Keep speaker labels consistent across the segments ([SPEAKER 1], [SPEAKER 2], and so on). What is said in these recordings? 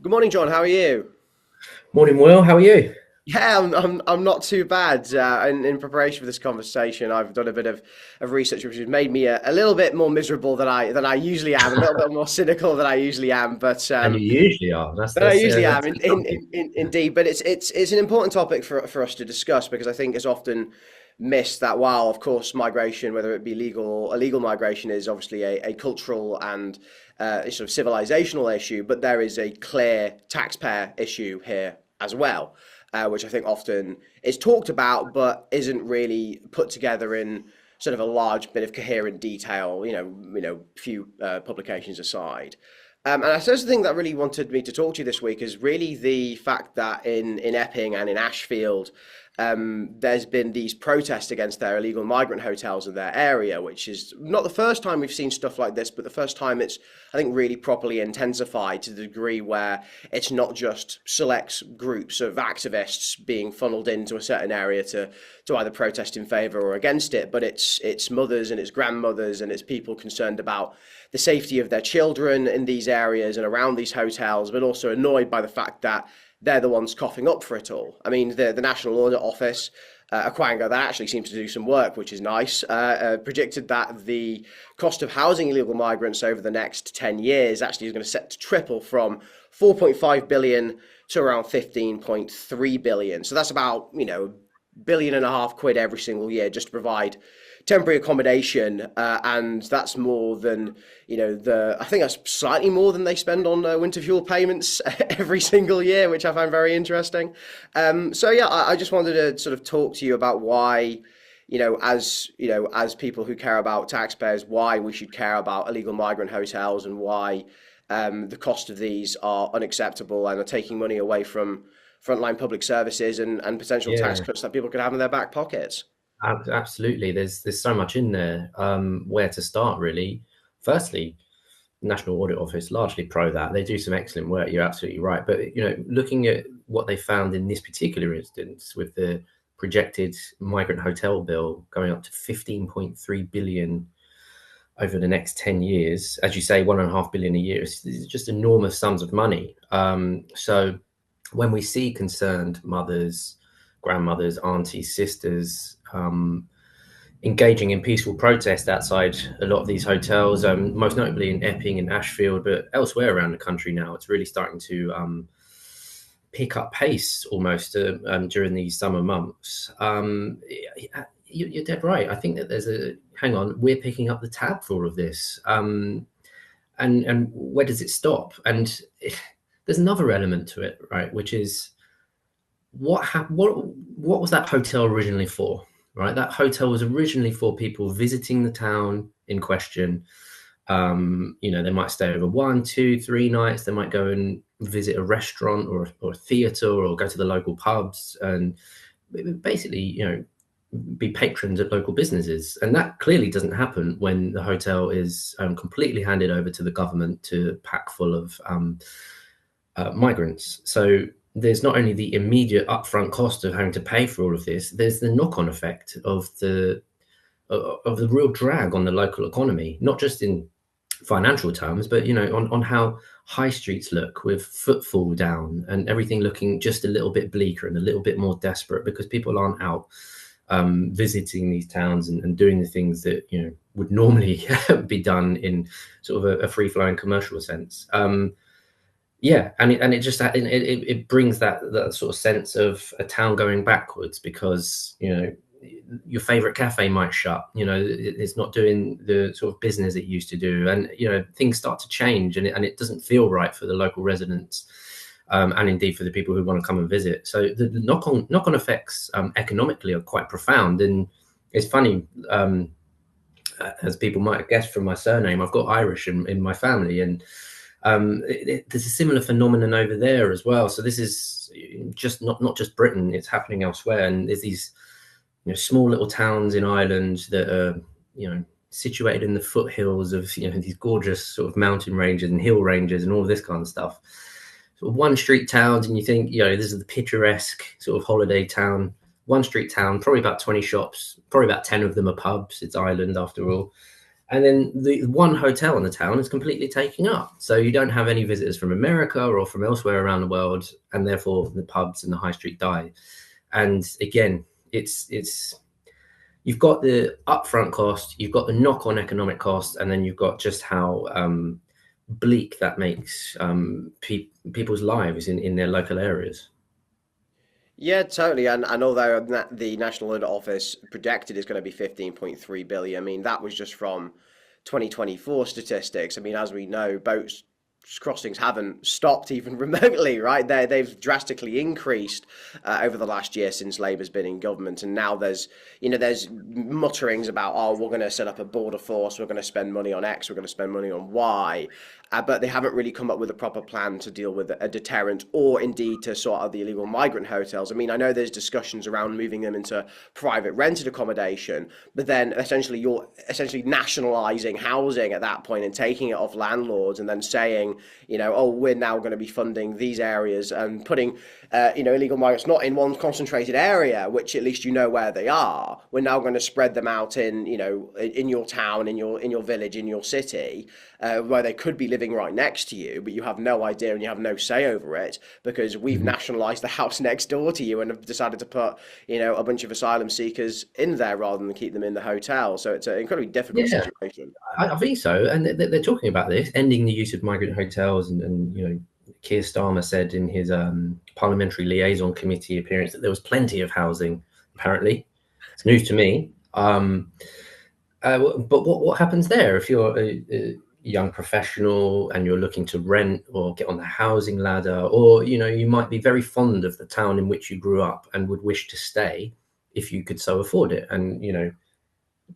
[SPEAKER 1] Good morning, John. How are you?
[SPEAKER 2] Morning, Will. How are you?
[SPEAKER 1] Yeah, I'm not too bad. In preparation for this conversation, I've done a bit of research, which has made me a little bit more miserable than I usually am, a little bit more cynical than I usually am, but
[SPEAKER 2] And you usually are.
[SPEAKER 1] than I usually am.
[SPEAKER 2] That's shocking.
[SPEAKER 1] Indeed, but it's an important topic for us to discuss because I think it's often missed that while, of course, migration, whether it be legal or illegal migration, is obviously a cultural and a sort of civilizational issue, but there is a clear taxpayer issue here as well, which I think often is talked about but isn't really put together in sort of a large bit of coherent detail. Few publications aside. And I suppose the thing that really wanted me to talk to you this week is really the fact that in Epping and in Ashfield, there's been these protests against their illegal migrant hotels in their area, which is not the first time we've seen stuff like this, but the first time it's, I think, really properly intensified to the degree where it's not just select groups of activists being funneled into a certain area to either protest in favour or against it, but it's mothers and it's grandmothers and it's people concerned about the safety of their children in these areas and around these hotels, but also annoyed by the fact that they're the ones coughing up for it all. I mean, the National Audit Office, a quango that actually seems to do some work, which is nice, predicted that the cost of housing illegal migrants over the next 10 years actually is going to set to triple from 4.5 billion to around 15.3 billion. So that's about, billion and a half quid every single year just to provide temporary accommodation, and that's more than I think that's slightly more than they spend on winter fuel payments every single year, which I find very interesting. So yeah, I just wanted to sort of talk to you about why, as people who care about taxpayers, why we should care about illegal migrant hotels and why the cost of these are unacceptable and are taking money away from frontline public services and potential tax
[SPEAKER 2] Yeah,
[SPEAKER 1] cuts that people could have in their back pockets.
[SPEAKER 2] absolutely. There's so much in there. Where to start, really? Firstly, National Audit Office largely pro that. They do some excellent work. You're absolutely right. But looking at what they found in this particular instance with the projected migrant hotel bill going up to 15.3 billion over the next 10 years, as you say, 1.5 billion a year, it's just enormous sums of money. So when we see concerned mothers, grandmothers, aunties, sisters engaging in peaceful protest outside a lot of these hotels, most notably in Epping and Ashfield, but elsewhere around the country now, it's really starting to pick up pace almost during these summer months. You're dead right. I think that hang on, we're picking up the tab for all of this. And where does it stop? And there's another element to it, right? Which is what was that hotel originally for? Right, that hotel was originally for people visiting the town in question. They might stay over 1, 2, 3 nights. They might go and visit a restaurant or a theatre or go to the local pubs and basically, be patrons at local businesses. And that clearly doesn't happen when the hotel is completely handed over to the government to pack full of migrants. So there's not only the immediate upfront cost of having to pay for all of this, there's the knock-on effect of the real drag on the local economy, not just in financial terms, but on how high streets look with footfall down and everything looking just a little bit bleaker and a little bit more desperate because people aren't out visiting these towns and doing the things that would normally be done in sort of a free-flowing commercial sense. Yeah, and it brings that sort of sense of a town going backwards because your favorite cafe might shut. It's not doing the sort of business it used to do, and things start to change, and it doesn't feel right for the local residents, and indeed for the people who want to come and visit. So the knock on effects economically are quite profound, and it's funny. As people might have guessed from my surname, I've got Irish in my family, and there's a similar phenomenon over there as well. So this is just not just Britain; it's happening elsewhere. And there's these small little towns in Ireland that are situated in the foothills of these gorgeous sort of mountain ranges and hill ranges and all of this kind of stuff. Sort of one street towns, and you think this is the picturesque sort of holiday town. One street town, probably about 20 shops, probably about 10 of them are pubs. It's Ireland after all. And then the one hotel in the town is completely taken up. So you don't have any visitors from America or from elsewhere around the world, and therefore the pubs and the high street die. And again, it's you've got the upfront cost, you've got the knock-on economic cost, and then you've got just how bleak that makes people's lives in their local areas.
[SPEAKER 1] Yeah, totally. And although the National Audit Office projected it's going to be 15.3 billion, I mean, that was just from 2024 statistics. I mean, as we know, boats crossings haven't stopped even remotely, right? They've drastically increased over the last year since Labour's been in government, and now there's mutterings about, oh, we're going to set up a border force, we're going to spend money on X, we're going to spend money on Y, but they haven't really come up with a proper plan to deal with a deterrent or indeed to sort out the illegal migrant hotels. I mean, I know there's discussions around moving them into private rented accommodation, but then essentially you're essentially nationalising housing at that point and taking it off landlords and then saying, oh, we're now going to be funding these areas and putting, illegal migrants not in one concentrated area, which at least you know where they are. We're now going to spread them out in your town, in your village, in your city, where they could be living right next to you, but you have no idea and you have no say over it because we've
[SPEAKER 2] Mhm.
[SPEAKER 1] nationalised the house next door to you and have decided to put, a bunch of asylum seekers in there rather than keep them in the hotel. So it's an incredibly difficult
[SPEAKER 2] Yeah,
[SPEAKER 1] situation.
[SPEAKER 2] I think so. And they're talking about this, ending the use of migrant hotels. And Keir Starmer said in his parliamentary liaison committee appearance that there was plenty of housing, apparently. It's news to me. But what happens there if you're a young professional and you're looking to rent or get on the housing ladder, or you might be very fond of the town in which you grew up and would wish to stay if you could so afford it. And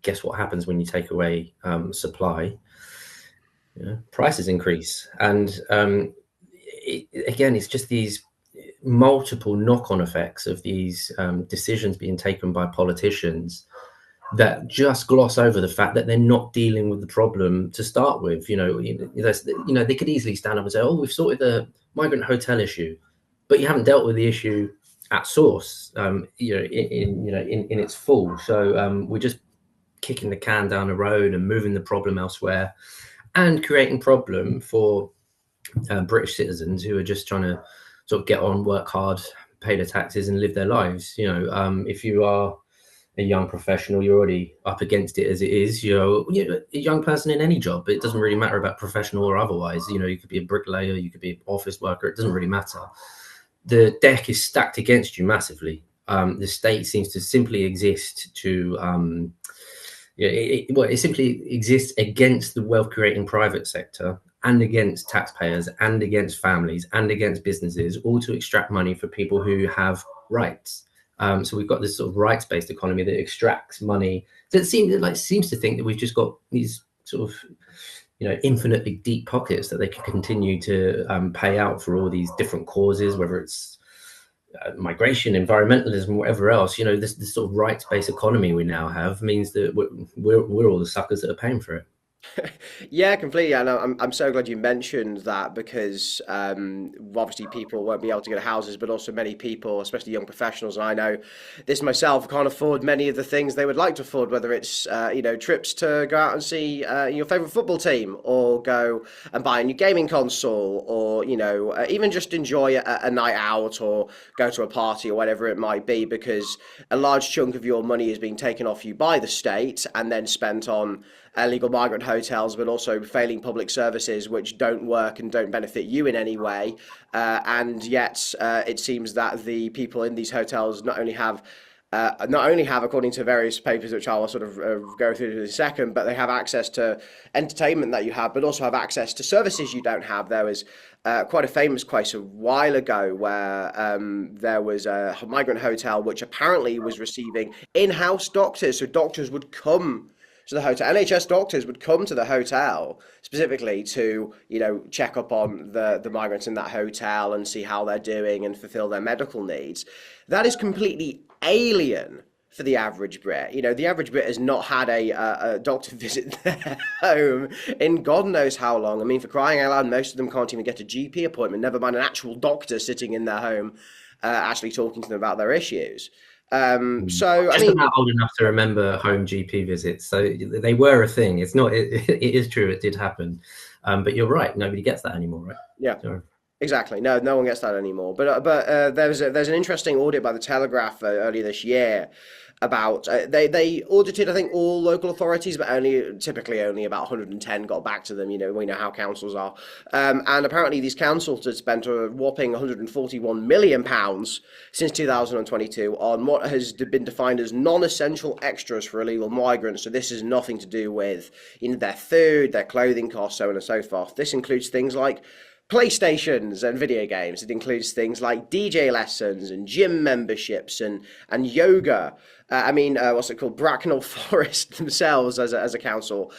[SPEAKER 2] guess what happens when you take away supply? Prices increase, and again, it's just these multiple knock-on effects of these decisions being taken by politicians that just gloss over the fact that they're not dealing with the problem to start with. They could easily stand up and say, "Oh, we've sorted the migrant hotel issue," but you haven't dealt with the issue at source. In its full. So we're just kicking the can down the road and moving the problem elsewhere, and creating problem for British citizens who are just trying to sort of get on, work hard, pay their taxes, and live their lives. If you are a young professional, you're already up against it as it is. A young person in any job, it doesn't really matter about professional or otherwise. You could be a bricklayer, you could be an office worker. It doesn't really matter. The deck is stacked against you massively. The state seems to simply exist to it simply exists against the wealth creating private sector and against taxpayers and against families and against businesses, all to extract money for people who have rights. So we've got this sort of rights-based economy that extracts money that seems to think that we've just got these sort of infinitely deep pockets that they can continue to pay out for all these different causes, whether it's migration, environmentalism, whatever else. This sort of rights-based economy we now have means that we're all the suckers that are paying for it.
[SPEAKER 1] Yeah, completely. And I'm so glad you mentioned that because obviously people won't be able to get houses, but also many people, especially young professionals, and I know this myself, can't afford many of the things they would like to afford, whether it's trips to go out and see your favorite football team, or go and buy a new gaming console, or even just enjoy a night out or go to a party or whatever it might be, because a large chunk of your money is being taken off you by the state and then spent on illegal migrant hotels, but also failing public services which don't work and don't benefit you in any way. And yet, it seems that the people in these hotels not only have, according to various papers, which I'll sort of go through in a second, but they have access to entertainment that you have, but also have access to services you don't have. There was quite a famous case a while ago where there was a migrant hotel which apparently was receiving in-house doctors, so doctors would come to the hotel. NHS doctors would come to the hotel specifically to, check up on the migrants in that hotel and see how they're doing and fulfill their medical needs. That is completely alien for the average Brit. The average Brit has not had a doctor visit their home in God knows how long. I mean, for crying out loud, most of them can't even get a GP appointment, never mind an actual doctor sitting in their home, actually talking to them about their issues.
[SPEAKER 2] I'm
[SPEAKER 1] So, I
[SPEAKER 2] just
[SPEAKER 1] mean,
[SPEAKER 2] about old enough to remember home GP visits, so they were a thing. It's not. It is true. It did happen, but you're right. Nobody gets that anymore, right?
[SPEAKER 1] yeah.
[SPEAKER 2] So,
[SPEAKER 1] Exactly. No, no one gets that anymore. But there's an interesting audit by the Telegraph earlier this year about they audited, I think, all local authorities, but typically only about 110 got back to them. You know, we know how councils are, and apparently these councils had spent a whopping 141 million pounds since 2022 on what has been defined as non-essential extras for illegal migrants. So this is nothing to do with their food, their clothing costs, so on and so forth. This includes things like PlayStations and video games. It includes things like DJ lessons and gym memberships and yoga. What's it called? Bracknell Forest themselves, as a council,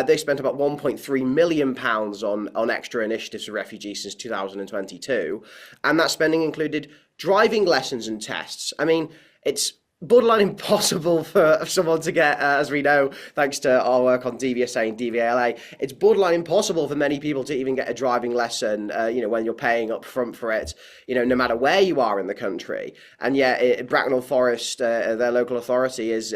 [SPEAKER 1] they spent about 1.3 million pounds on extra initiatives for refugees since 2022, and that spending included driving lessons and tests. I mean, it's borderline impossible for someone to get, as we know, thanks to our work on DVSA and DVLA, it's borderline impossible for many people to even get a driving lesson, when you're paying up front for it, no matter where you are in the country. And yet, Bracknell Forest, their local authority, is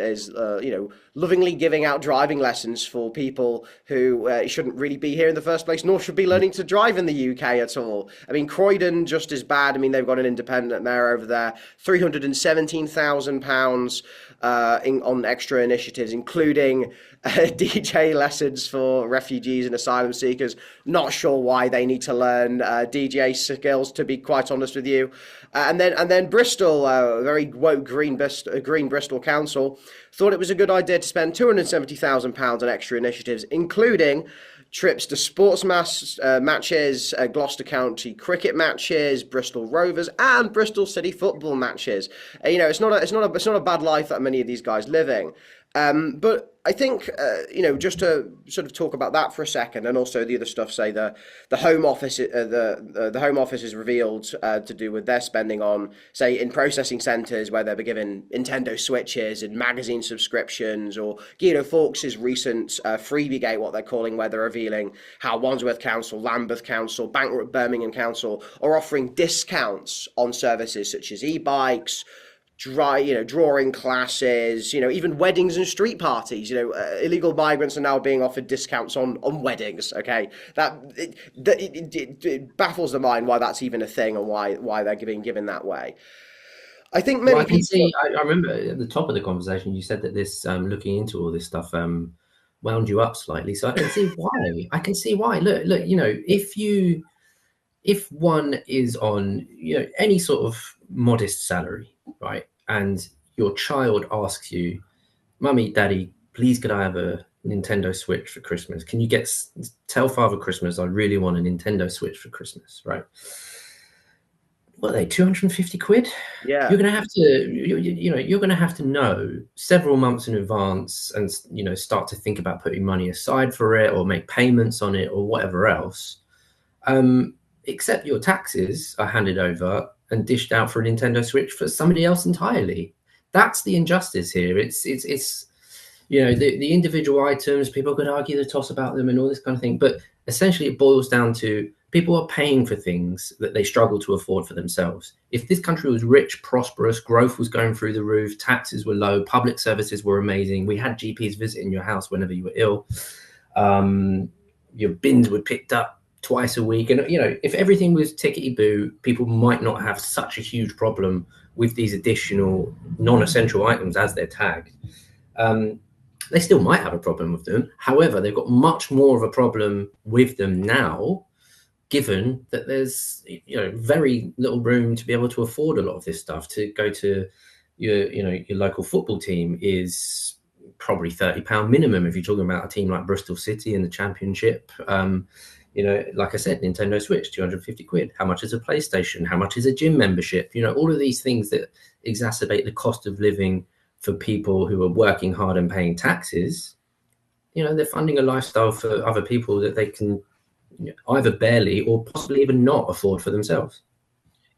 [SPEAKER 1] lovingly giving out driving lessons for people who shouldn't really be here in the first place, nor should be learning to drive in the UK at all. I mean, Croydon, just as bad. I mean, they've got an independent mayor over there, £317,000 on extra initiatives, including DJ lessons for refugees and asylum seekers. Not sure why they need to learn DJ skills, to be quite honest with you. And then Bristol, very woke green Bristol Council, thought it was a good idea to spend £270,000 on extra initiatives, including trips to sports matches, Gloucester County cricket matches, Bristol Rovers, and Bristol City football matches. It's not a bad life that many of these guys living. But I think, just to sort of talk about that for a second, and also the other stuff, say the Home Office, the Home Office is revealed to do with their spending on, say, in processing centres where they'll be given Nintendo Switches and magazine subscriptions, or Guido Fawkes' recent freebie-gate, what they're calling, where they're revealing how Wandsworth Council, Lambeth Council, bankrupt Birmingham Council are offering discounts on services such as e-bikes, drawing classes, even weddings and street parties. Illegal migrants are now being offered discounts on weddings. Okay, it baffles the mind why that's even a thing, and why they're being given that way. I think
[SPEAKER 2] well,
[SPEAKER 1] many
[SPEAKER 2] I can
[SPEAKER 1] people.
[SPEAKER 2] see. I remember at the top of the conversation, you said that this looking into all this stuff wound you up slightly. So I can see why. I can see why. Look. If one is on any sort of modest salary, right, and your child asks you, "Mummy, Daddy, please could I have a Nintendo Switch for Christmas? Can you tell Father Christmas I really want a Nintendo Switch for Christmas?" Right? What are they, 250 quid?
[SPEAKER 1] Yeah.
[SPEAKER 2] You're gonna have to, you're gonna have to know several months in advance, and start to think about putting money aside for it, or make payments on it, or whatever else. Except your taxes are handed over and dished out for a Nintendo Switch for somebody else entirely. That's the injustice here. It's the individual items, people could argue the toss about them and all this kind of thing, but essentially it boils down to people are paying for things that they struggle to afford for themselves. If this country was rich, prosperous, growth was going through the roof, taxes were low, public services were amazing, we had GPs visiting your house whenever you were ill, your bins were picked up twice a week, and if everything was tickety boo, people might not have such a huge problem with these additional non-essential items as they're tagged. They still might have a problem with them. However, they've got much more of a problem with them now, given that there's very little room to be able to afford a lot of this stuff. To go to your local football team is probably £30 minimum if you're talking about a team like Bristol City in the Championship. Like I said, Nintendo Switch, 250 quid. How much is a PlayStation? How much is a gym membership? All of these things that exacerbate the cost of living for people who are working hard and paying taxes. They're funding a lifestyle for other people that they can either barely or possibly even not afford for themselves.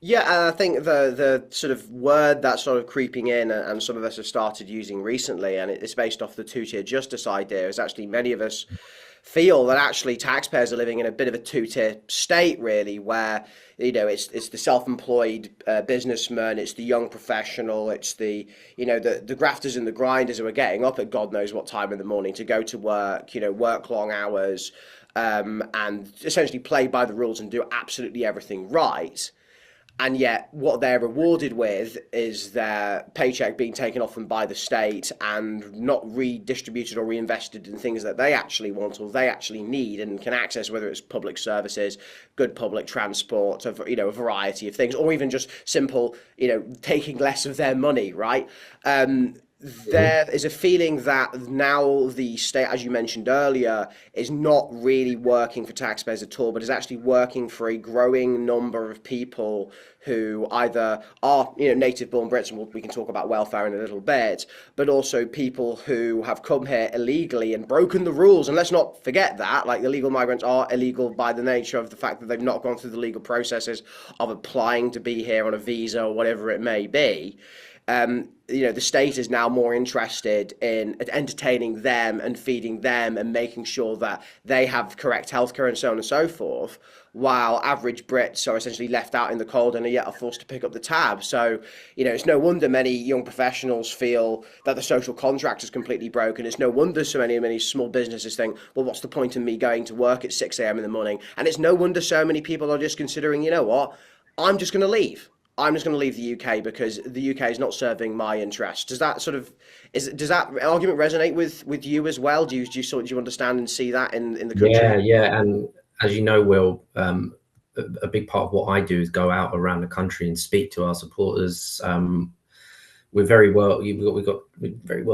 [SPEAKER 1] Yeah, and I think the sort of word that's sort of creeping in, and some of us have started using recently, and it's based off the two-tier justice idea, is actually many of us feel that actually taxpayers are living in a bit of a two-tier state, really, where it's the self-employed businessman, it's the young professional, it's the grafters and the grinders who are getting up at God knows what time in the morning to go to work, work long hours, and essentially play by the rules and do absolutely everything right. And yet, what they're rewarded with is their paycheck being taken off them by the state and not redistributed or reinvested in things that they actually want or they actually need and can access, whether it's public services, good public transport, a variety of things, or even just simple, taking less of their money, right? There is a feeling that now the state, as you mentioned earlier, is not really working for taxpayers at all, but is actually working for a growing number of people who either are, native-born Brits, and we can talk about welfare in a little bit, but also people who have come here illegally and broken the rules. And let's not forget that, like, illegal migrants are illegal by the nature of the fact that they've not gone through the legal processes of applying to be here on a visa or whatever it may be. The state is now more interested in entertaining them and feeding them and making sure that they have correct healthcare and so on and so forth, while average Brits are essentially left out in the cold and are yet forced to pick up the tab. So, it's no wonder many young professionals feel that the social contract is completely broken. It's no wonder so many small businesses think, well, what's the point in me going to work at 6 a.m. in the morning? And it's no wonder so many people are just considering, what, I'm just going to leave. I'm just going to leave the UK because the UK is not serving my interests. Does that does that argument resonate with you as well? Do you understand and see that in the country?
[SPEAKER 2] Yeah, and as you know, Will, a big part of what I do is go out around the country and speak to our supporters. We're very well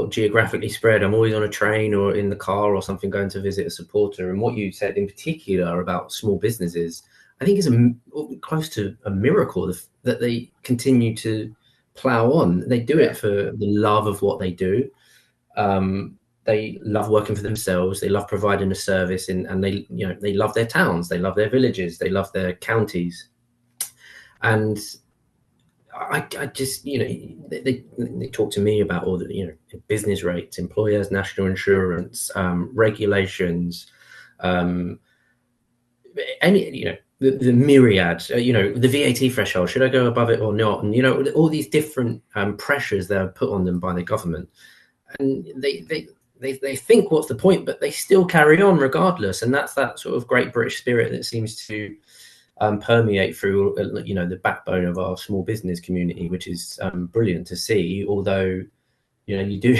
[SPEAKER 2] geographically spread. I'm always on a train or in the car or something going to visit a supporter. And what you said in particular about small businesses, I think is close to a miracle that they continue to plow on. They do it for the love of what they do. They love working for themselves. They love providing a service, and they love their towns. They love their villages. They love their counties. And I just, they talk to me about all the, business rates, employers' national insurance, regulations, the myriad, the VAT threshold, should I go above it or not? And, all these different pressures that are put on them by the government. And they think, what's the point? But they still carry on regardless. And that's that sort of great British spirit that seems to permeate through, the backbone of our small business community, which is brilliant to see. Although, you do,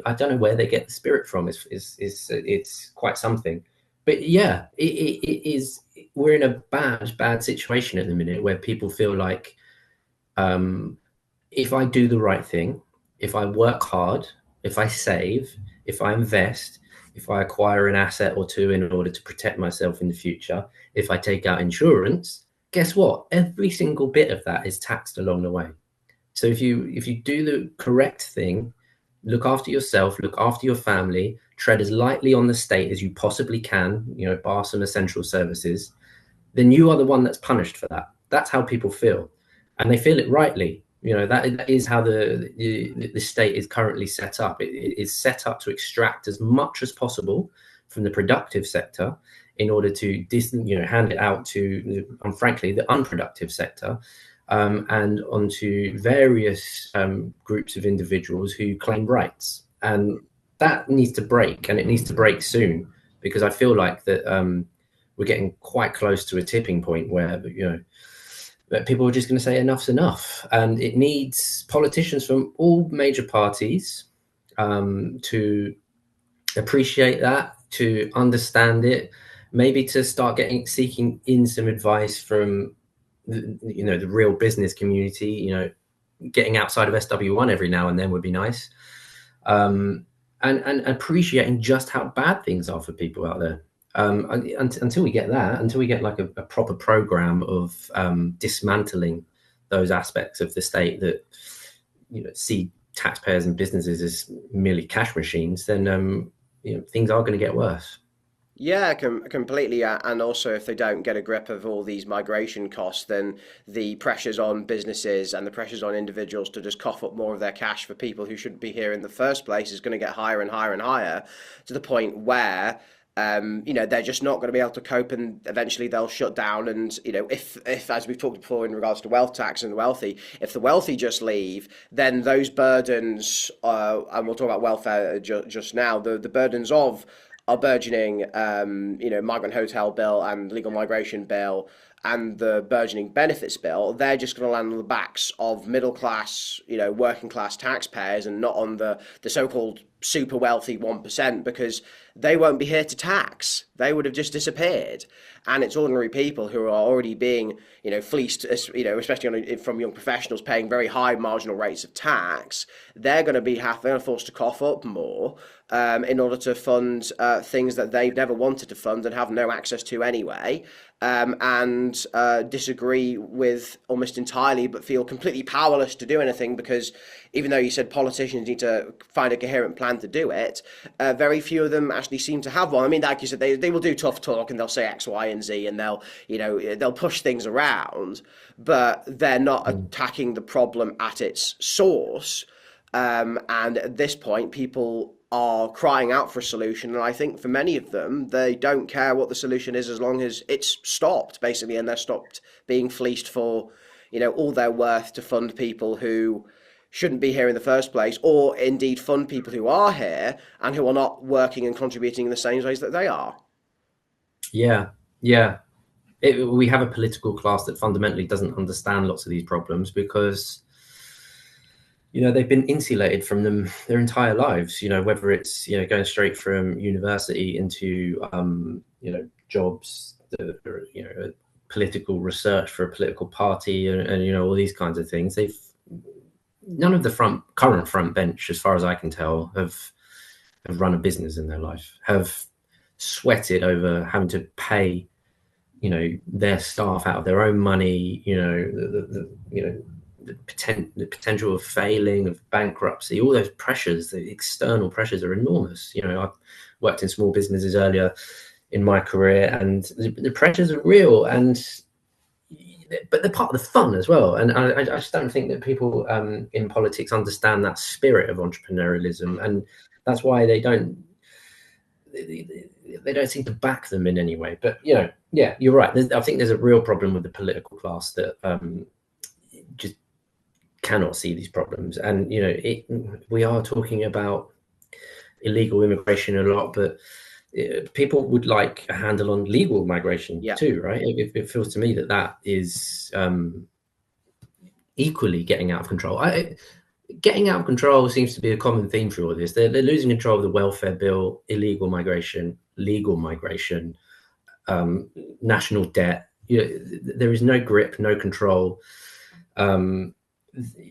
[SPEAKER 2] I don't know where they get the spirit from. It's quite something. But yeah, it is. We're in a bad situation at the minute where people feel like, if I do the right thing, if I work hard, if I save, if I invest, if I acquire an asset or two in order to protect myself in the future, if I take out insurance, guess what? Every single bit of that is taxed along the way. So if you do the correct thing, look after yourself, look after your family, tread as lightly on the state as you possibly can, bar some essential services, then you are the one that's punished for that. That's how people feel. And they feel it rightly. That is how the state is currently set up. It is set up to extract as much as possible from the productive sector in order to hand it out to, frankly, the unproductive sector, and onto various groups of individuals who claim rights. And that needs to break, and it needs to break soon, because I feel like that we're getting quite close to a tipping point where, that people are just going to say enough's enough. And it needs politicians from all major parties to appreciate that, to understand it, maybe to start seeking in some advice from the real business community. Getting outside of SW1 every now and then would be nice, and appreciating just how bad things are for people out there. Until we get that, until we get like a proper program of dismantling those aspects of the state that see taxpayers and businesses as merely cash machines, then things are going to get worse.
[SPEAKER 1] Yeah, completely. And also, if they don't get a grip of all these migration costs, then the pressures on businesses and the pressures on individuals to just cough up more of their cash for people who shouldn't be here in the first place is going to get higher and higher and higher, to the point where they're just not going to be able to cope, and eventually they'll shut down. And if as we've talked before in regards to wealth tax and the wealthy, if the wealthy just leave, then those burdens, and we'll talk about welfare just now, the burdens of our burgeoning, migrant hotel bill and legal migration bill and the burgeoning benefits bill, they're just going to land on the backs of middle class, working class taxpayers, and not on the so-called super wealthy 1%, because they won't be here to tax. They would have just disappeared. And it's ordinary people who are already being, fleeced, especially from young professionals paying very high marginal rates of tax. They're going to be forced to cough up more in order to fund things that they've never wanted to fund and have no access to anyway, and disagree with almost entirely, but feel completely powerless to do anything, because even though you said politicians need to find a coherent plan to do it, very few of them actually seem to have one. I mean, like you said, they will do tough talk and they'll say X, Y, and Z, and they'll push things around, but they're not attacking the problem at its source. And at this point, people are crying out for a solution, and I think for many of them, they don't care what the solution is as long as it's stopped, basically, and they're stopped being fleeced for, all their worth to fund people who shouldn't be here in the first place, or indeed fund people who are here and who are not working and contributing in the same ways that they are.
[SPEAKER 2] Yeah, yeah. We have a political class that fundamentally doesn't understand lots of these problems because they've been insulated from them their entire lives, whether it's, going straight from university into, jobs that are, political research for a political party and all these kinds of things. None of the current front bench, as far as I can tell, have run a business in their life, have sweated over having to pay, their staff out of their own money, the potential of failing, of bankruptcy, all those pressures, the external pressures are enormous. I've worked in small businesses earlier in my career, and the pressures are real, but they're part of the fun as well. And I just don't think that people in politics understand that spirit of entrepreneurialism, and that's why they don't seem to back them in any way. But yeah, you're right. I think there's a real problem with the political class that just cannot see these problems. And we are talking about illegal immigration a lot, but people would like a handle on legal migration too, right? It feels to me that is equally getting out of control. Getting out of control seems to be a common theme through all this. They're losing control of the welfare bill, illegal migration, legal migration, national debt. There is no grip, no control.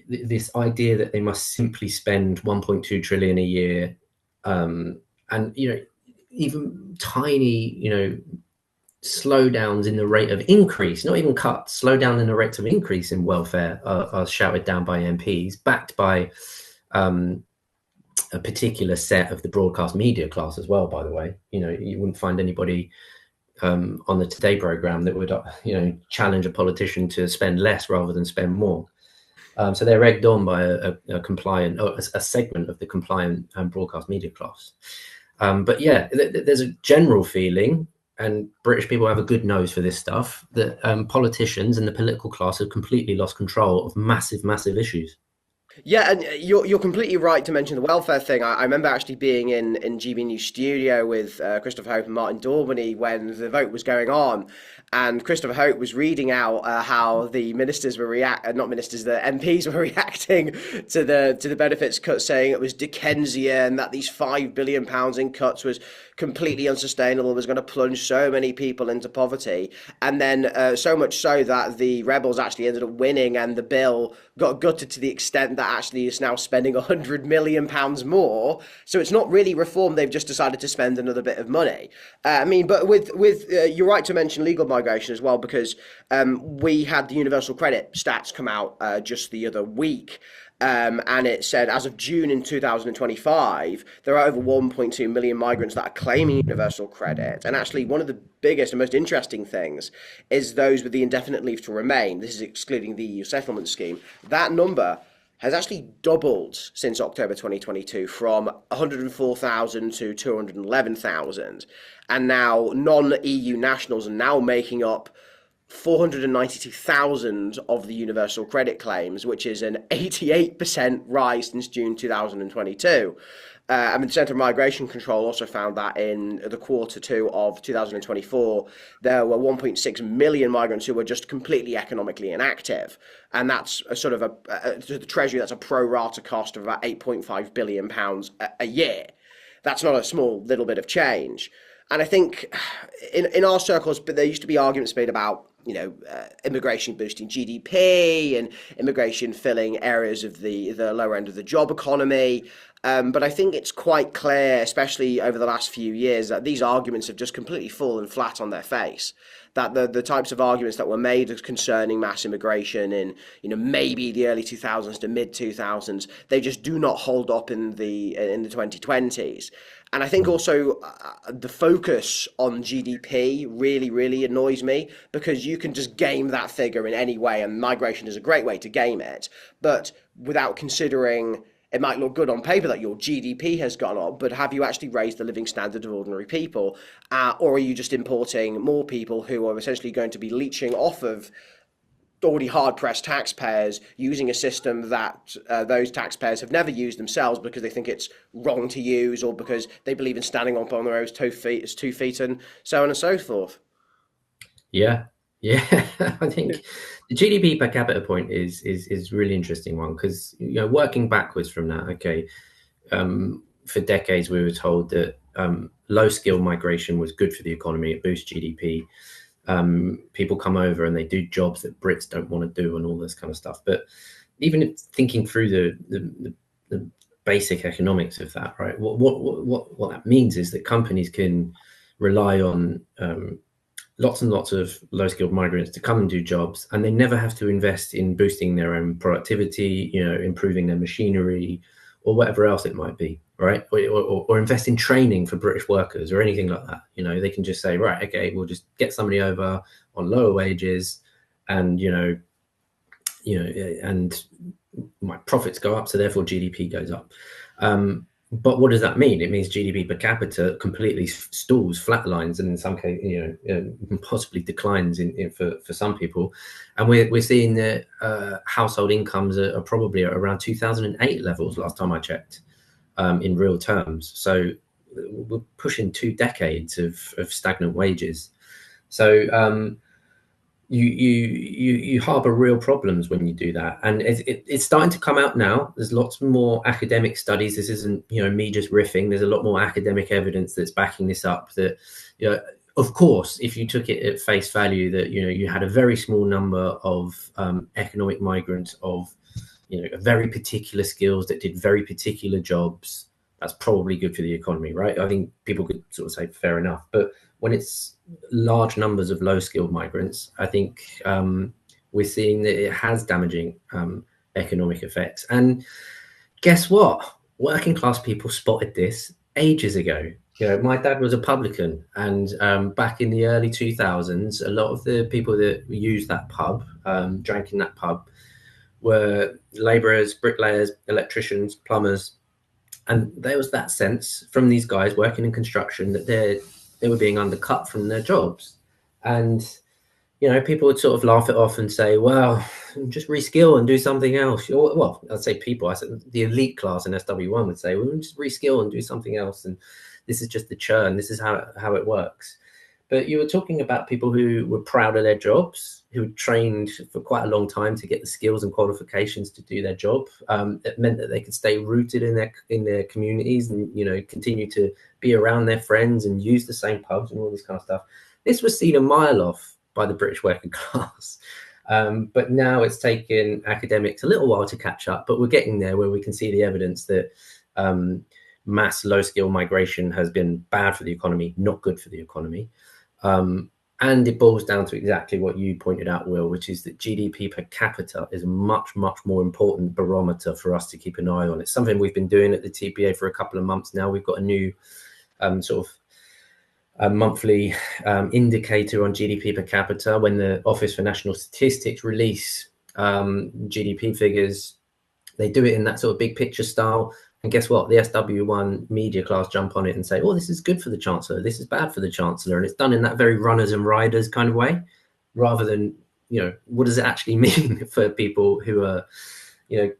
[SPEAKER 2] This idea that they must simply spend 1.2 trillion a year, and even tiny slowdowns in the rate of increase, not even cuts, slow down in the rate of increase in welfare are shouted down by MPs, backed by a particular set of the broadcast media class as well, by the way. You wouldn't find anybody on the Today programme that would challenge a politician to spend less rather than spend more. So they're egged on by a compliant, or a segment of the compliant broadcast media class. But yeah, there's a general feeling, and British people have a good nose for this stuff, that politicians and the political class have completely lost control of massive, massive issues.
[SPEAKER 1] Yeah, and you're completely right to mention the welfare thing. I remember actually being in GB News studio with Christopher Hope and Martin Daubeny when the vote was going on, and Christopher Hope was reading out how the ministers were not ministers, the MPs were reacting to the benefits cuts, saying it was Dickensian, that these £5 billion in cuts was completely unsustainable, was going to plunge so many people into poverty, and then so much so that the rebels actually ended up winning, and the bill got gutted to the extent that actually is now spending £100 million more. So it's not really reform; they've just decided to spend another bit of money. But with you're right to mention legal migration as well, because we had the universal credit stats come out just the other week. And it said as of June in 2025, there are over 1.2 million migrants that are claiming universal credit. And actually, one of the biggest and most interesting things is those with the indefinite leave to remain. This is excluding the EU settlement scheme. That number has actually doubled since October 2022 from 104,000 to 211,000. And now non-EU nationals are now making up 492,000 of the universal credit claims, which is an 88% rise since June 2022. I mean, the Centre for Migration Control also found that in the quarter two of 2024, there were 1.6 million migrants who were just completely economically inactive. And that's a sort of to the Treasury, that's a pro rata cost of about £8.5 billion a year. That's not a small little bit of change. And I think in our circles, but there used to be arguments made about, immigration boosting GDP and immigration filling areas of the lower end of the job economy. But I think it's quite clear, especially over the last few years, that these arguments have just completely fallen flat on their face. That the types of arguments that were made concerning mass immigration in maybe the early 2000s to mid 2000s, they just do not hold up in the 2020s. And I think also the focus on GDP really, really annoys me, because you can just game that figure in any way, and migration is a great way to game it, but without considering, it might look good on paper that your GDP has gone up, but have you actually raised the living standard of ordinary people? Or are you just importing more people who are essentially going to be leeching off of already hard-pressed taxpayers, using a system that those taxpayers have never used themselves because they think it's wrong to use, or because they believe in standing up on their own 2 feet, and so on and so forth?
[SPEAKER 2] Yeah, yeah. I think the GDP per capita point is really interesting one, because working backwards from that, okay, for decades we were told that low-skilled migration was good for the economy, it boosts GDP. People come over and they do jobs that Brits don't want to do and all this kind of stuff. But even thinking through the basic economics of that, right? What that means is that companies can rely on lots and lots of low-skilled migrants to come and do jobs, and they never have to invest in boosting their own productivity, improving their machinery, or whatever else it might be, right? Or invest in training for British workers or anything like that. They can just say, right, okay, we'll just get somebody over on lower wages, and and my profits go up, so therefore GDP goes up. But what does that mean? It means GDP per capita completely stalls, flatlines, and in some cases, possibly declines for some people. And we're seeing that household incomes are probably around 2008 levels last time I checked, in real terms. So we're pushing 2 decades of stagnant wages. So you harbor real problems when you do that, and it's starting to come out now. There's lots more academic studies. This isn't me just riffing. There's a lot more academic evidence that's backing this up, that of course, if you took it at face value, that you had a very small number of economic migrants of very particular skills that did very particular jobs, that's probably good for the economy, right? I think people could sort of say fair enough. But when it's large numbers of low-skilled migrants, I think we're seeing that it has damaging economic effects. And guess what? Working class people spotted this ages ago. My dad was a publican, and back in the early 2000s, a lot of the people that used that pub, drank in that pub, were labourers, bricklayers, electricians, plumbers. And there was that sense from these guys working in construction that they were being undercut from their jobs. And people would sort of laugh it off and say, well, just reskill and do something else. Well, I'd say people, I said the elite class in SW1 would say, well, just reskill and do something else, and this is just the churn, this is how it works. But you were talking about people who were proud of their jobs, who had trained for quite a long time to get the skills and qualifications to do their job. It meant that they could stay rooted in their communities, and continue to be around their friends and use the same pubs and all this kind of stuff. This was seen a mile off by the British working class. But now it's taken academics a little while to catch up, but we're getting there, where we can see the evidence that mass low-skill migration has been bad for the economy, not good for the economy. And it boils down to exactly what you pointed out, Will, which is that GDP per capita is a much, much more important barometer for us to keep an eye on. It's something we've been doing at the TPA for a couple of months now. We've got a new sort of a monthly indicator on GDP per capita. When the Office for National Statistics release GDP figures, They do it in that sort of big picture style. And guess what? The SW1 media class jump on it and say, oh, this is good for the Chancellor. This is bad for the Chancellor. And it's done in that very runners and riders kind of way, rather than, what does it actually mean for people who are,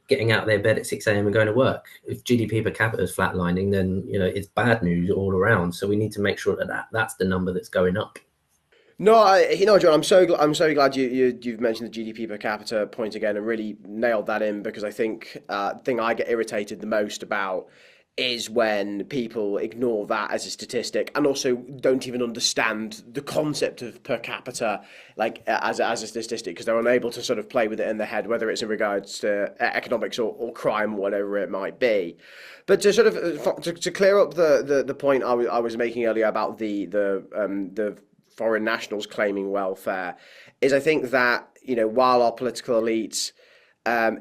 [SPEAKER 2] getting out of their bed at 6 a.m. and going to work? If GDP per capita is flatlining, then, it's bad news all around. So we need to make sure that's the number that's going up.
[SPEAKER 1] No, John, I'm so glad you've mentioned the GDP per capita point again and really nailed that in, because I think the thing I get irritated the most about is when people ignore that as a statistic and also don't even understand the concept of per capita like as a statistic, because they're unable to sort of play with it in their head, whether it's in regards to economics or crime or whatever it might be. But to sort of to clear up the point I was making earlier about the foreign nationals claiming welfare, is I think that, while our political elites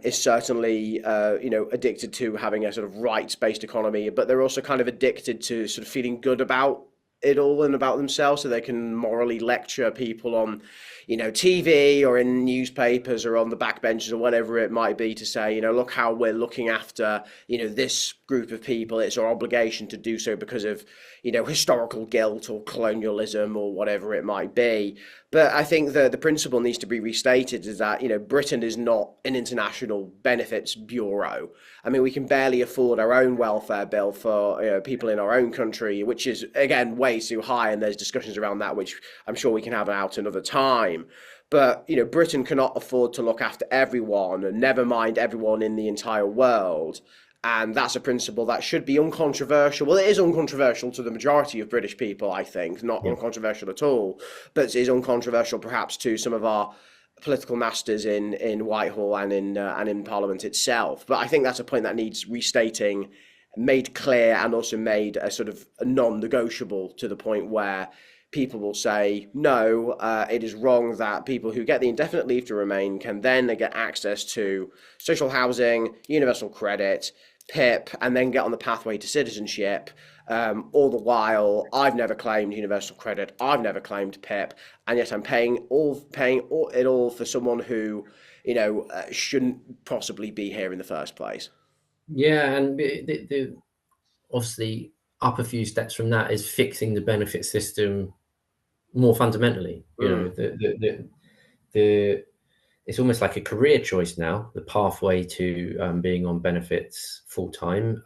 [SPEAKER 1] is certainly addicted to having a sort of rights-based economy, but they're also kind of addicted to sort of feeling good about it all and about themselves, so they can morally lecture people on, TV or in newspapers or on the backbenches or whatever it might be, to say, look how we're looking after, this group of people. It's our obligation to do so because of, historical guilt or colonialism or whatever it might be. But I think the principle needs to be restated, is that, Britain is not an international benefits bureau. I mean, we can barely afford our own welfare bill for people in our own country, which is, again, way too high. And there's discussions around that, which I'm sure we can have out another time. But, Britain cannot afford to look after everyone, and never mind everyone in the entire world. And that's a principle that should be uncontroversial. Well, it is uncontroversial to the majority of British people, I think, not uncontroversial at all, but it is uncontroversial perhaps to some of our political masters in Whitehall and in Parliament itself. But I think that's a point that needs restating, made clear, and also made a sort of a non-negotiable, to the point where people will say, no, it is wrong that people who get the indefinite leave to remain can then get access to social housing, universal credit, PIP, and then get on the pathway to citizenship. All the while, I've never claimed universal credit, I've never claimed PIP, and yet I'm paying it all for someone who, shouldn't possibly be here in the first place.
[SPEAKER 2] Yeah, and obviously up a few steps from that is fixing the benefit system more fundamentally.
[SPEAKER 1] Mm.
[SPEAKER 2] The it's almost like a career choice now, the pathway to being on benefits full time.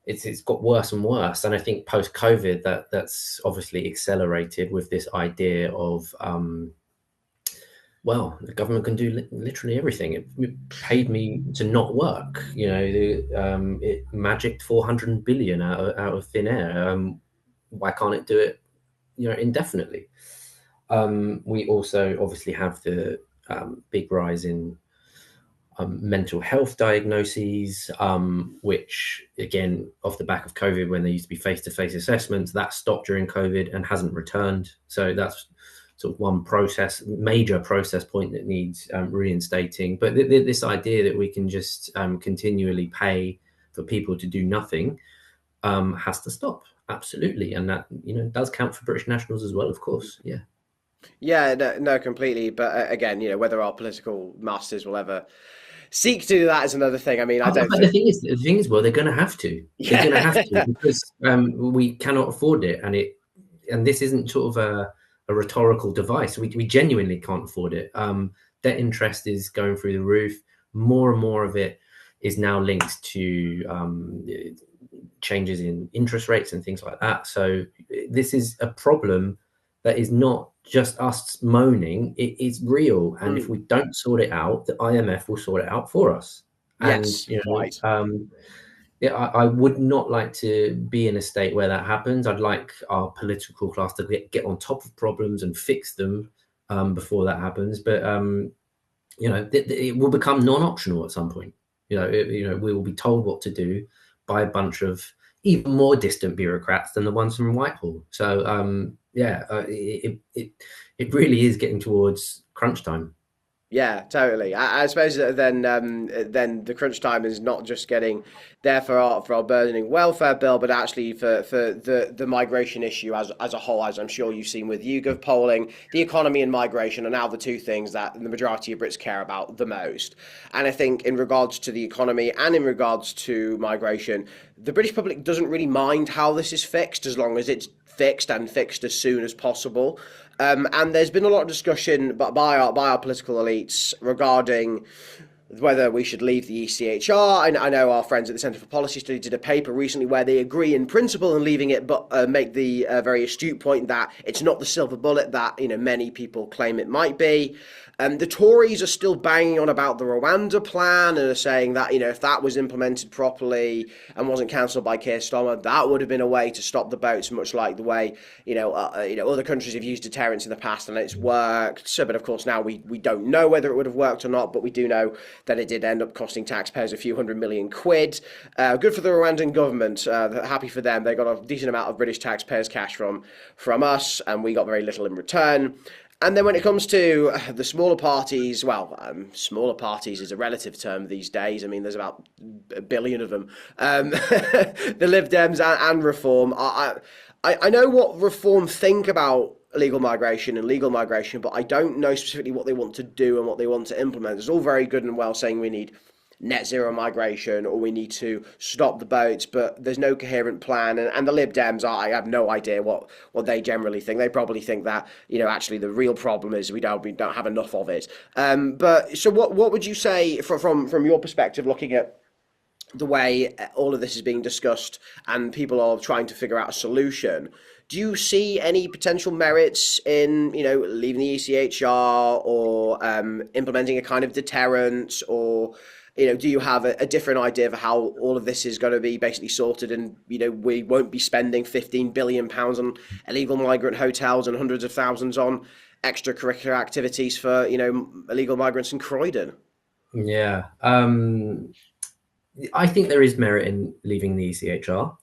[SPEAKER 2] It's got worse and worse, and I think post COVID that's obviously accelerated with this idea of well, the government can do literally everything. It paid me to not work. It magicked 400 billion out of thin air. Why can't it do it, indefinitely? We also obviously have the big rise in mental health diagnoses, which again, off the back of COVID, when there used to be face-to-face assessments, that stopped during COVID and hasn't returned. So that's sort of one major process point that needs reinstating. But this idea that we can just continually pay for people to do nothing has to stop. Absolutely. And that, does count for British nationals as well, of course. Yeah.
[SPEAKER 1] Yeah, no, completely. But again, whether our political masters will ever seek to do that is another thing. I mean, I don't
[SPEAKER 2] But
[SPEAKER 1] think.
[SPEAKER 2] the thing is, well, they're going to have to. They're going to have to, because we cannot afford it, and this isn't sort of a rhetorical device. We genuinely can't afford it. Debt interest is going through the roof. More and more of it is now linked to changes in interest rates and things like that. So this is a problem that is not just us moaning. It is real, and if we don't sort it out, the IMF will sort it out for us.
[SPEAKER 1] Yes,
[SPEAKER 2] And
[SPEAKER 1] quite.
[SPEAKER 2] yeah, I would not like to be in a state where that happens. I'd like our political class to get on top of problems and fix them before that happens. But it will become non-optional at some point. We will be told what to do by a bunch of even more distant bureaucrats than the ones from Whitehall. So it really is getting towards crunch time.
[SPEAKER 1] Yeah, totally. I suppose that then the crunch time is not just getting there for our burgeoning welfare bill, but actually for the migration issue as a whole, as I'm sure you've seen with YouGov polling, the economy and migration are now the two things that the majority of Brits care about the most. And I think in regards to the economy and in regards to migration, the British public doesn't really mind how this is fixed as long as it's fixed and fixed as soon as possible. And there's been a lot of discussion by our political elites regarding whether we should leave the ECHR. I know our friends at the Centre for Policy Study did a paper recently where they agree in principle in leaving it, but make the very astute point that it's not the silver bullet that many people claim it might be. The Tories are still banging on about the Rwanda plan and are saying that if that was implemented properly and wasn't cancelled by Keir Starmer, that would have been a way to stop the boats, much like the way other countries have used deterrence in the past and it's worked. So, but of course now we don't know whether it would have worked or not, but we do know that it did end up costing taxpayers a few £100 million. Good for the Rwandan government. Happy for them. They got a decent amount of British taxpayers' cash from us, and we got very little in return. And then when it comes to the smaller parties, well, smaller parties is a relative term these days. I mean, there's about a billion of them. The Lib Dems and Reform. I know what Reform think about illegal migration and legal migration, but I don't know specifically what they want to do and what they want to implement. It's all very good and well saying we need net zero migration or we need to stop the boats, but there's no coherent plan. And the Lib Dems, I have no idea what they generally think. They probably think that actually the real problem is we don't have enough of it. But so what would you say from your perspective, looking at the way all of this is being discussed and people are trying to figure out a solution? Do you see any potential merits in, leaving the ECHR or implementing a kind of deterrent, or do you have a different idea of how all of this is going to be basically sorted, and we won't be spending £15 billion on illegal migrant hotels and hundreds of thousands on extracurricular activities for illegal migrants in Croydon?
[SPEAKER 2] Yeah, I think there is merit in leaving the ECHR.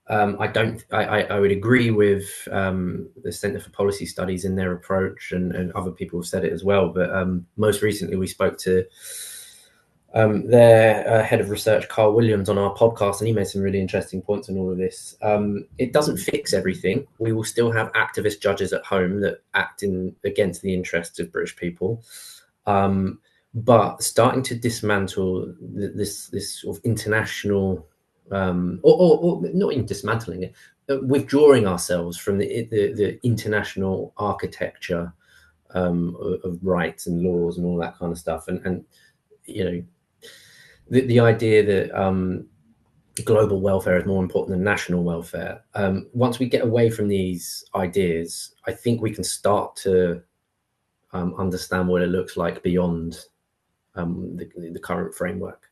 [SPEAKER 2] I don't. I would agree with the Centre for Policy Studies in their approach, and other people have said it as well. But most recently, we spoke to their head of research, Carl Williams, on our podcast, and he made some really interesting points on all of this. It doesn't fix everything. We will still have activist judges at home that act against the interests of British people. But starting to dismantle this sort of international, or not even dismantling it, withdrawing ourselves from the international architecture of rights and laws and all that kind of stuff, and the idea that global welfare is more important than national welfare. Once we get away from these ideas, I think we can start to understand what it looks like beyond the current framework.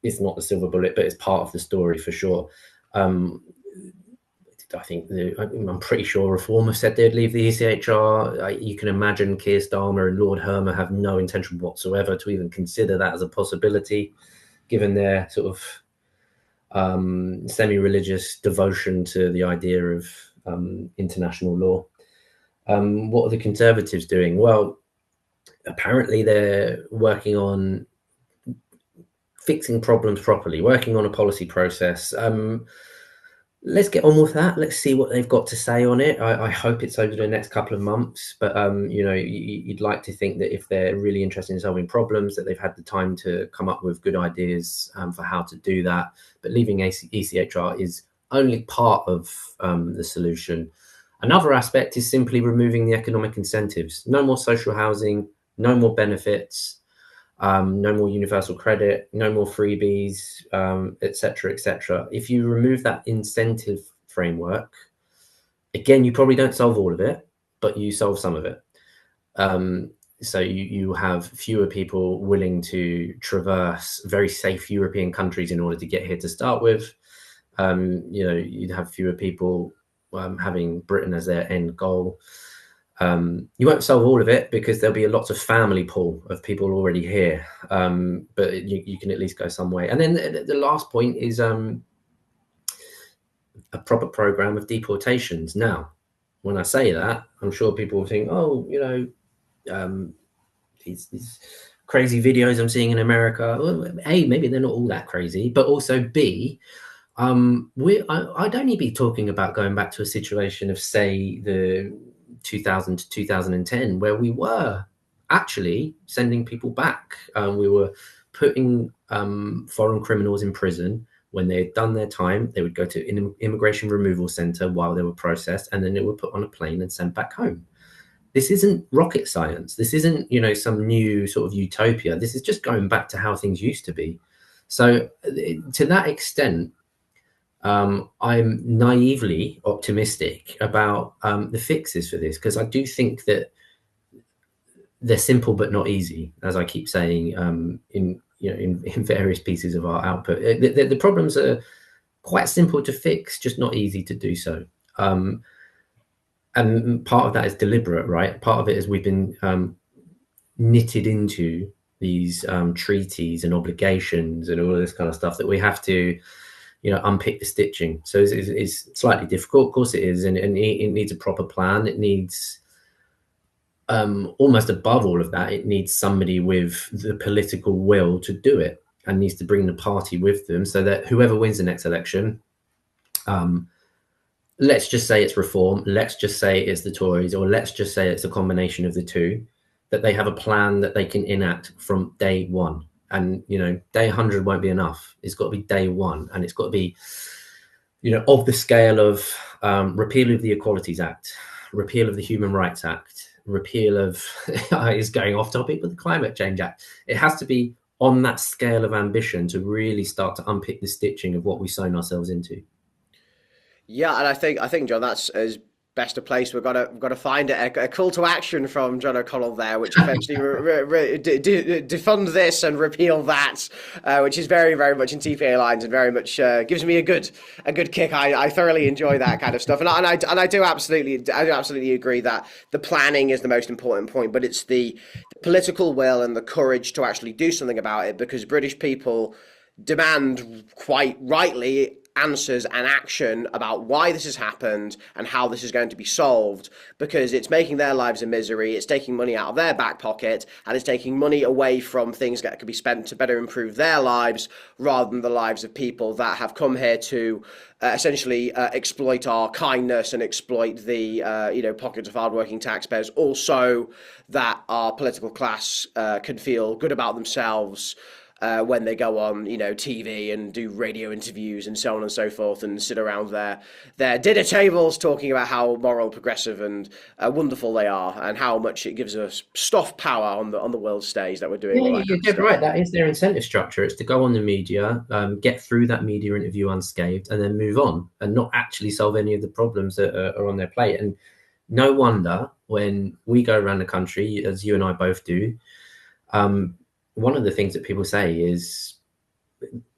[SPEAKER 2] It's not the silver bullet, but it's part of the story for sure. I think I'm pretty sure Reform have said they'd leave the ECHR. You can imagine Keir Starmer and Lord Hermer have no intention whatsoever to even consider that as a possibility, given their sort of semi-religious devotion to the idea of international law. What are the Conservatives doing? Well, apparently they're working on fixing problems properly, working on a policy process. Let's get on with that. Let's see what they've got to say on it. I hope it's over the next couple of months, but you'd like to think that if they're really interested in solving problems, that they've had the time to come up with good ideas for how to do that. But leaving ECHR is only part of the solution. Another aspect is simply removing the economic incentives. No more social housing, no more benefits, no more universal credit, no more freebies, etc., etc. If you remove that incentive framework, again, you probably don't solve all of it, but you solve some of it. So you have fewer people willing to traverse very safe European countries in order to get here to start with. You'd have fewer people having Britain as their end goal. You won't solve all of it because there'll be lots of family pool of people already here, but you can at least go some way. And then the last point is a proper program of deportations. Now, when I say that, I'm sure people will think, these crazy videos I'm seeing in America. Well, A, maybe they're not all that crazy, but also B, I'd only be talking about going back to a situation of, say, the 2000 to 2010, where we were actually sending people back. We were putting foreign criminals in prison. When they had done their time, they would go to an immigration removal center while they were processed, and then they were put on a plane and sent back home. This isn't rocket science. This isn't, some new sort of utopia. This is just going back to how things used to be. So to that extent, I'm naively optimistic about the fixes for this, because I do think that they're simple but not easy, as I keep saying in various pieces of our output. The problems are quite simple to fix, just not easy to do so. And part of that is deliberate, right? Part of it is we've been knitted into these treaties and obligations and all of this kind of stuff that we have to, unpick the stitching. So it's slightly difficult, of course it is, and it needs a proper plan. It needs, almost above all of that, it needs somebody with the political will to do it, and needs to bring the party with them, so that whoever wins the next election, let's just say it's Reform, let's just say it's the Tories, or let's just say it's a combination of the two, that they have a plan that they can enact from day one. And, day 100 won't be enough. It's got to be day one. And it's got to be, of the scale of repeal of the Equalities Act, repeal of the Human Rights Act, repeal of, is going off topic, but the Climate Change Act. It has to be on that scale of ambition to really start to unpick the stitching of what we've sewn ourselves into.
[SPEAKER 1] Yeah, and I think John, that's as best a place we've got to find a call to action from John O'Connell there, which eventually defund this and repeal that, which is very, very much in TPA lines and very much gives me a good kick. I thoroughly enjoy that kind of stuff, and I do absolutely agree that the planning is the most important point, but it's the political will and the courage to actually do something about it, because British people demand, quite rightly, answers and action about why this has happened and how this is going to be solved, because it's making their lives a misery, it's taking money out of their back pocket, and it's taking money away from things that could be spent to better improve their lives, rather than the lives of people that have come here to essentially exploit our kindness and exploit the pockets of hardworking taxpayers, also that our political class can feel good about themselves when they go on, TV and do radio interviews and so on and so forth, and sit around their dinner tables talking about how moral, progressive, and wonderful they are, and how much it gives us soft power on the world stage that we're doing.
[SPEAKER 2] Yeah, you're dead right. That is their incentive structure. It's to go on the media, get through that media interview unscathed, and then move on, and not actually solve any of the problems that are on their plate. And no wonder when we go around the country, as you and I both do, one of the things that people say is,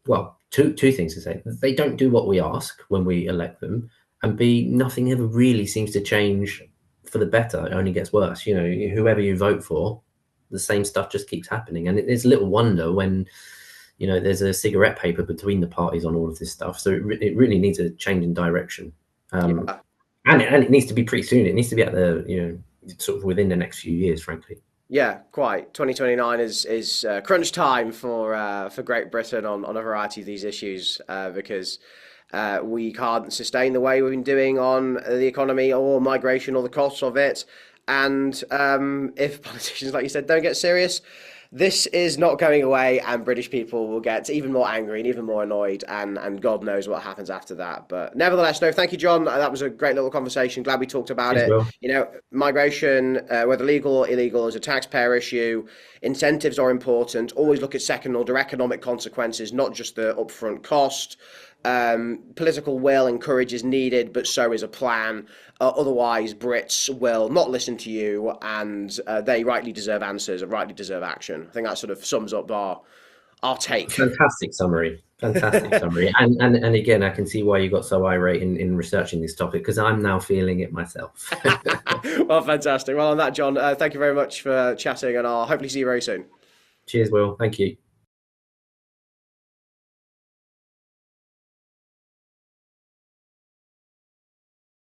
[SPEAKER 2] well, two things to say. They don't do what we ask when we elect them, and B, nothing ever really seems to change for the better. It only gets worse. Whoever you vote for, the same stuff just keeps happening. And it's little wonder when, there's a cigarette paper between the parties on all of this stuff. So it really needs a change in direction. And it needs to be pretty soon. It needs to be at the, sort of within the next few years, frankly.
[SPEAKER 1] Yeah, quite. 2029 is crunch time for Great Britain on a variety of these issues, because we can't sustain the way we've been doing on the economy or migration or the costs of it. And if politicians, like you said, don't get serious, this is not going away, and British people will get even more angry and even more annoyed, and God knows what happens after that. But nevertheless, no, thank you, John. That was a great little conversation. Glad we talked about it.
[SPEAKER 2] Well.
[SPEAKER 1] Migration, whether legal or illegal, is a taxpayer issue. Incentives are important. Always look at second-order economic consequences, not just the upfront cost. Political will and courage is needed, but so is a plan. Otherwise, Brits will not listen to you, and they rightly deserve answers and rightly deserve action. I think that sort of sums up our take.
[SPEAKER 2] Fantastic summary. And again, I can see why you got so irate in researching this topic, because I'm now feeling it myself.
[SPEAKER 1] Well, fantastic. Well, on that, John, thank you very much for chatting, and I'll hopefully see you very soon.
[SPEAKER 2] Cheers, Will. Thank you.